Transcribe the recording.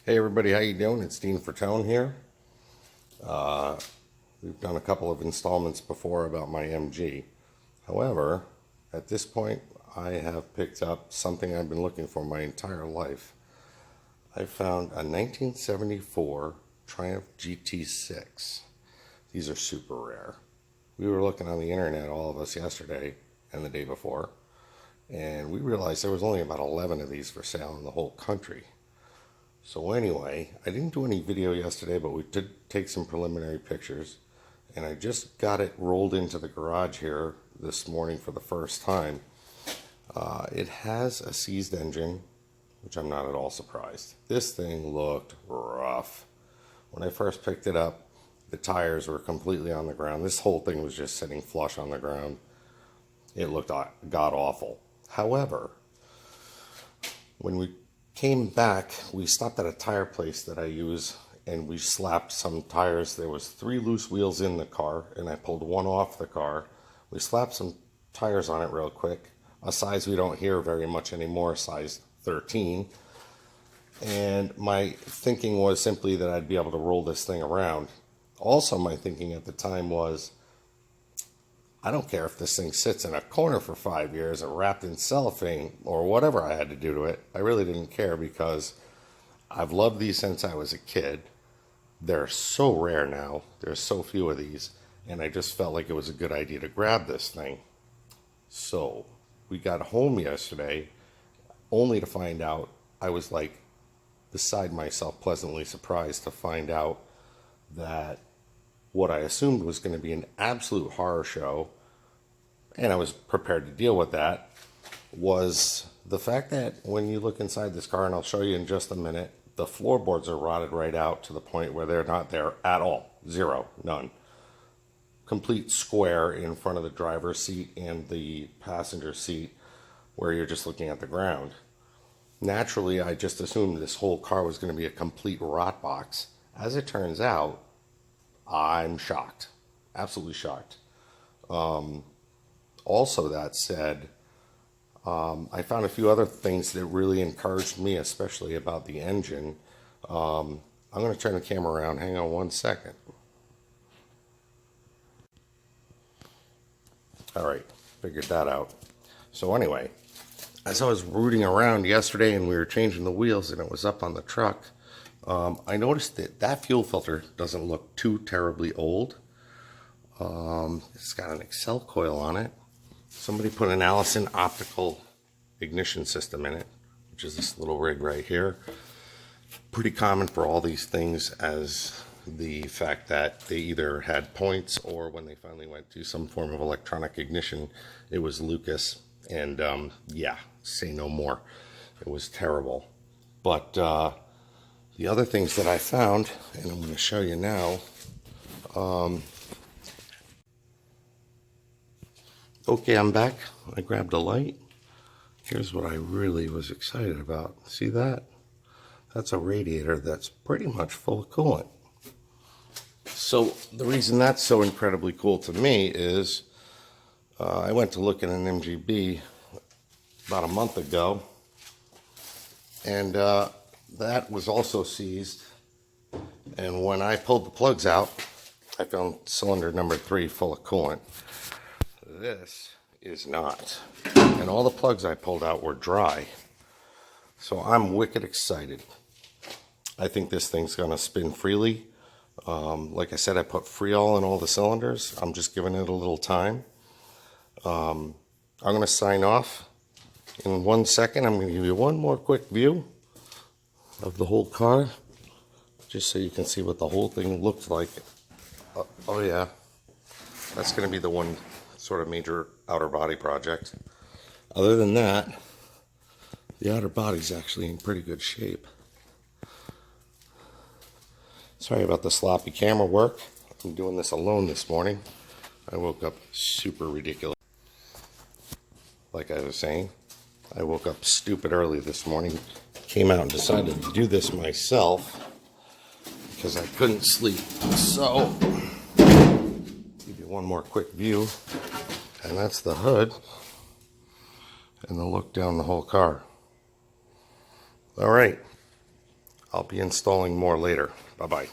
Hey everybody, how you doing? It's Dean Fertone here. We've done a couple of installments before about my MG. However, at this point, I have picked up something I've been looking for my entire life. I found a 1974 Triumph GT6. These are super rare. We were looking on the internet, all of us, yesterday and the day before, and we realized there was only about 11 of these for sale in the whole country. So anyway, I didn't do any video yesterday, but we did take some preliminary pictures, and I just got it rolled into the garage here this morning for the first time. It has a seized engine, which I'm not at all surprised. This thing looked rough. When I first picked it up, the tires were completely on the ground. This whole thing was just sitting flush on the ground. It looked god-awful. However, when we came back, we stopped at a tire place that I use, and we slapped some tires. There was 3 loose wheels in the car, and I pulled one off the car. We slapped some tires on it real quick, a size we don't hear very much anymore, size 13. And my thinking was simply that I'd be able to roll this thing around. Also, my thinking at the time was, I don't care if this thing sits in a corner for 5 years or wrapped in cellophane or whatever I had to do to it. I really didn't care because I've loved these since I was a kid. They're so rare now. There's so few of these, and I just felt like it was a good idea to grab this thing. So we got home yesterday only to find out, I was like beside myself, pleasantly surprised to find out that what I assumed was going to be an absolute horror show, and I was prepared to deal with that, was the fact that when you look inside this car, and I'll show you in just a minute, the floorboards are rotted right out to the point where they're not there at all. Zero, none. Complete square in front of the driver's seat and the passenger seat where you're just looking at the ground. Naturally, I just assumed this whole car was going to be a complete rot box. As it turns out, I'm shocked, absolutely shocked. Also, that said, I found a few other things that really encouraged me, especially about the engine. I'm going to turn the camera around. Hang on one second. All right, figured that out. So anyway, as I was rooting around yesterday and we were changing the wheels and it was up on the truck, I noticed that that fuel filter doesn't look too terribly old. It's got an Excel coil on it. Somebody put an Allison optical ignition system in it, which is this little rig right here. Pretty common for all these things, as the fact that they either had points or when they finally went to some form of electronic ignition, it was Lucas. And yeah, say no more. It was terrible. But the other things that I found, and I'm going to show you now. Okay, I'm back. I grabbed a light. Here's what I really was excited about. See that? That's a radiator that's pretty much full of coolant. So the reason that's so incredibly cool to me is I went to look at an MGB about a month ago, and that was also seized, and when I pulled the plugs out, I found cylinder number 3 full of coolant. This is not, and all the plugs I pulled out were dry, so I'm wicked excited. I think this thing's gonna spin freely. Like I said, I put Freol in all the cylinders. I'm just giving it a little time. I'm gonna sign off in 1 second. I'm gonna give you one more quick view of the whole car, just so you can see what the whole thing looks like. Oh yeah, that's going to be the one sort of major outer body project. Other than that, the outer body's actually in pretty good shape. Sorry about the sloppy camera work. I'm doing this alone this morning. I woke up super ridiculous. Like I was saying, I woke up stupid early this morning. Came out and decided to do this myself because I couldn't sleep. So, give you one more quick view, and that's the hood and the look down the whole car. All right, I'll be installing more later. Bye-bye.